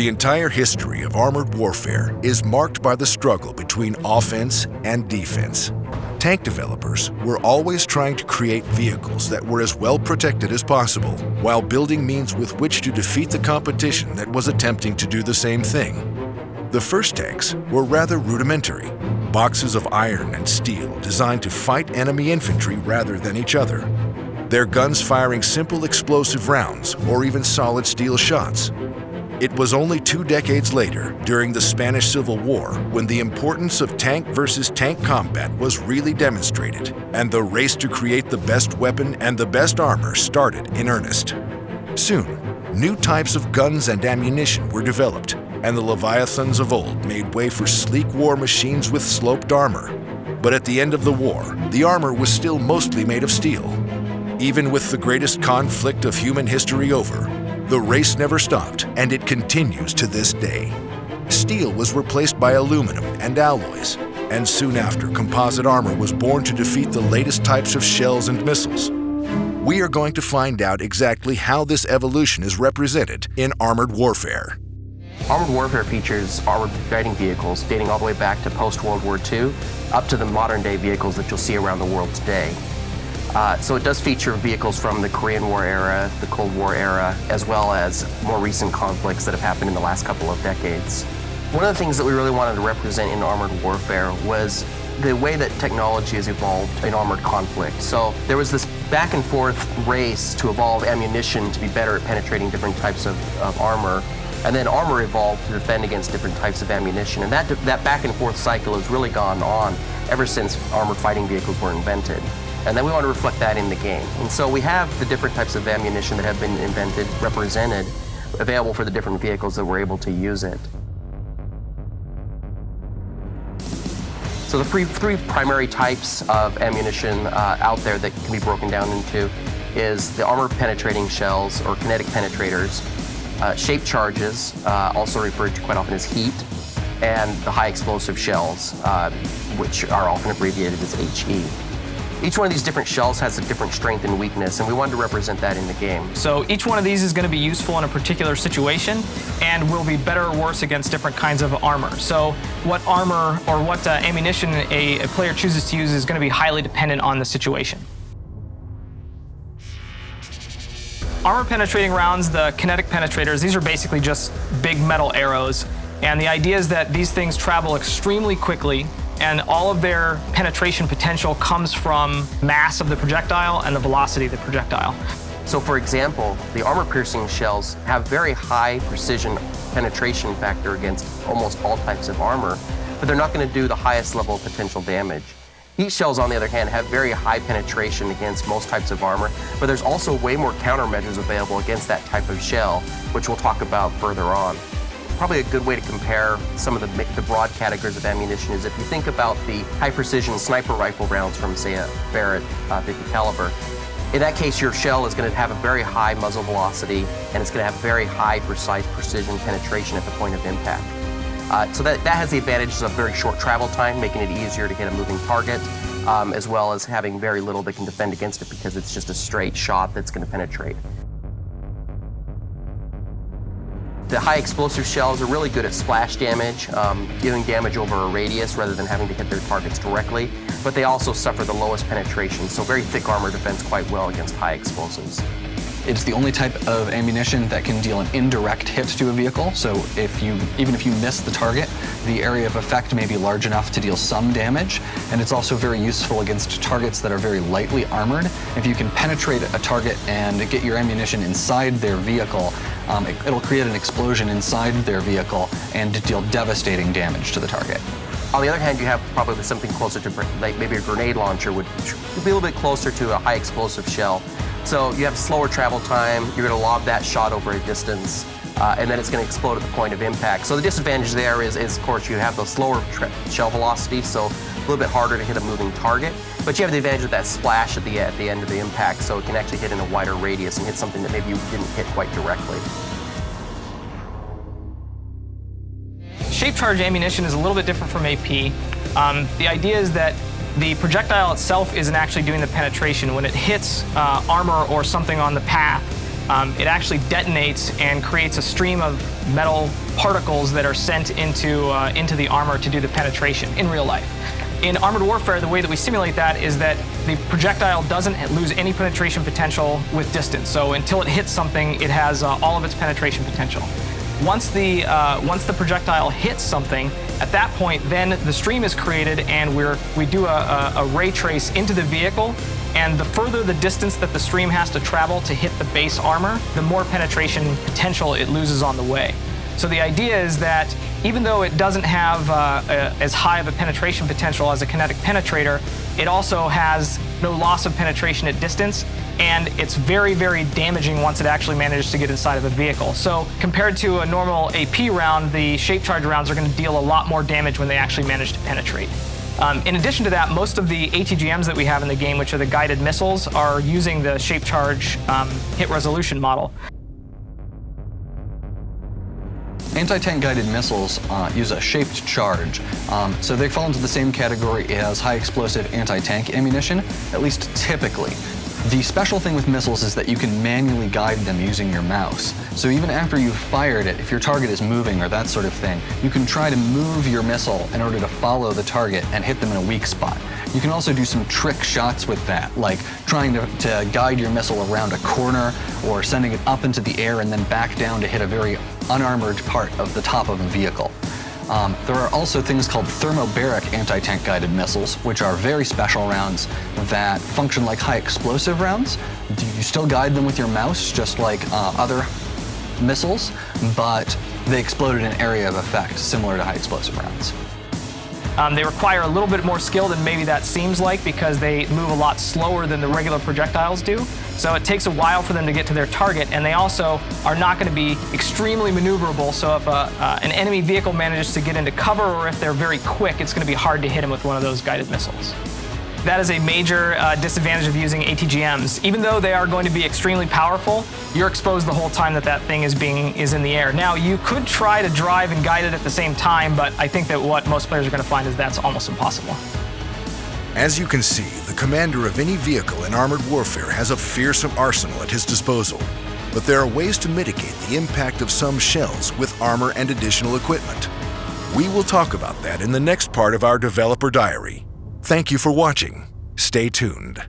The entire history of armored warfare is marked by the struggle between offense and defense. Tank developers were always trying to create vehicles that were as well protected as possible, while building means with which to defeat the competition that was attempting to do the same thing. The first tanks were rather rudimentary, boxes of iron and steel designed to fight enemy infantry rather than each other. Their guns firing simple explosive rounds or even solid steel shots. It was only 2 decades later, during the Spanish Civil War, when the importance of tank versus tank combat was really demonstrated, and the race to create the best weapon and the best armor started in earnest. Soon, new types of guns and ammunition were developed, and the Leviathans of old made way for sleek war machines with sloped armor. But at the end of the war, the armor was still mostly made of steel. Even with the greatest conflict of human history over, the race never stopped, and it continues to this day. Steel was replaced by aluminum and alloys, and soon after, composite armor was born to defeat the latest types of shells and missiles. We are going to find out exactly how this evolution is represented in armored warfare. Armored warfare features armored fighting vehicles dating all the way back to post-World War II, up to the modern-day vehicles that you'll see around the world today. So it does feature vehicles from the Korean War era, the Cold War era, as well as more recent conflicts that have happened in the last couple of decades. One of the things that we really wanted to represent in armored warfare was the way that technology has evolved in armored conflict. So there was this back and forth race to evolve ammunition to be better at penetrating different types of armor. And then armor evolved to defend against different types of ammunition. And that back and forth cycle has really gone on ever since armored fighting vehicles were invented. And then we want to reflect that in the game. And so we have the different types of ammunition that have been invented, represented, available for the different vehicles that were able to use it. So the three primary types of ammunition out there that can be broken down into is the armor-penetrating shells, or kinetic penetrators, shape charges, also referred to quite often as heat, and the high explosive shells, which are often abbreviated as HE. Each one of these different shells has a different strength and weakness, and we wanted to represent that in the game. So each one of these is going to be useful in a particular situation and will be better or worse against different kinds of armor. So what armor or what ammunition a player chooses to use is going to be highly dependent on the situation. Armor penetrating rounds, the kinetic penetrators, these are basically just big metal arrows. And the idea is that these things travel extremely quickly, and all of their penetration potential comes from mass of the projectile and the velocity of the projectile. So for example, the armor-piercing shells have very high precision penetration factor against almost all types of armor, but they're not going to do the highest level of potential damage. Heat shells, on the other hand, have very high penetration against most types of armor, but there's also way more countermeasures available against that type of shell, which we'll talk about further on. Probably a good way to compare some of the broad categories of ammunition is if you think about the high-precision sniper rifle rounds from, say, a Barrett 50 caliber. In that case, your shell is going to have a very high muzzle velocity, and it's going to have very high, precise precision penetration at the point of impact. So that has the advantages of very short travel time, making it easier to hit a moving target, as well as having very little that can defend against it because it's just a straight shot that's going to penetrate. The high explosive shells are really good at splash damage, dealing damage over a radius rather than having to hit their targets directly, but they also suffer the lowest penetration, so very thick armor defends quite well against high explosives. It's the only type of ammunition that can deal an indirect hit to a vehicle, so even if you miss the target, the area of effect may be large enough to deal some damage, and it's also very useful against targets that are very lightly armored. If you can penetrate a target and get your ammunition inside their vehicle, it'll create an explosion inside their vehicle and deal devastating damage to the target. On the other hand, you have probably something closer to, like maybe a grenade launcher would be a little bit closer to a high explosive shell. So you have slower travel time, you're going to lob that shot over a distance, and then it's going to explode at the point of impact. So the disadvantage there is of course, you have the slower shell velocity, so a little bit harder to hit a moving target. But you have the advantage of that splash at the end of the impact, so it can actually hit in a wider radius and hit something that maybe you didn't hit quite directly. Shape charge ammunition is a little bit different from AP. The idea is that the projectile itself isn't actually doing the penetration. When it hits armor or something on the path, it actually detonates and creates a stream of metal particles that are sent into the armor to do the penetration in real life. In Armored Warfare, the way that we simulate that is that the projectile doesn't lose any penetration potential with distance. So until it hits something, it has all of its penetration potential. Once the projectile hits something, at that point, then the stream is created, and we do a ray trace into the vehicle. And the further the distance that the stream has to travel to hit the base armor, the more penetration potential it loses on the way. So the idea is that even though it doesn't have as high of a penetration potential as a kinetic penetrator, it also has no loss of penetration at distance, and it's very, very damaging once it actually manages to get inside of a vehicle. So compared to a normal AP round, the shape charge rounds are going to deal a lot more damage when they actually manage to penetrate. In addition to that, most of the ATGMs that we have in the game, which are the guided missiles, are using the shape charge hit resolution model. Anti-tank guided missiles use a shaped charge, so they fall into the same category as high explosive anti-tank ammunition, at least typically. The special thing with missiles is that you can manually guide them using your mouse. So even after you've fired it, if your target is moving or that sort of thing, you can try to move your missile in order to follow the target and hit them in a weak spot. You can also do some trick shots with that, like trying to guide your missile around a corner or sending it up into the air and then back down to hit a very unarmored part of the top of a vehicle. There are also things called thermobaric anti-tank guided missiles, which are very special rounds that function like high explosive rounds. You still guide them with your mouse, just like other missiles, but they explode in an area of effect, similar to high explosive rounds. They require a little bit more skill than maybe that seems like, because they move a lot slower than the regular projectiles do. So it takes a while for them to get to their target, and they also are not going to be extremely maneuverable. So if an enemy vehicle manages to get into cover, or if they're very quick, it's going to be hard to hit them with one of those guided missiles. That is a major disadvantage of using ATGMs. Even though they are going to be extremely powerful, you're exposed the whole time that thing is in the air. Now, you could try to drive and guide it at the same time, but I think that what most players are going to find is that's almost impossible. As you can see, the commander of any vehicle in Armored Warfare has a fearsome arsenal at his disposal. But there are ways to mitigate the impact of some shells with armor and additional equipment. We will talk about that in the next part of our Developer Diary. Thank you for watching. Stay tuned.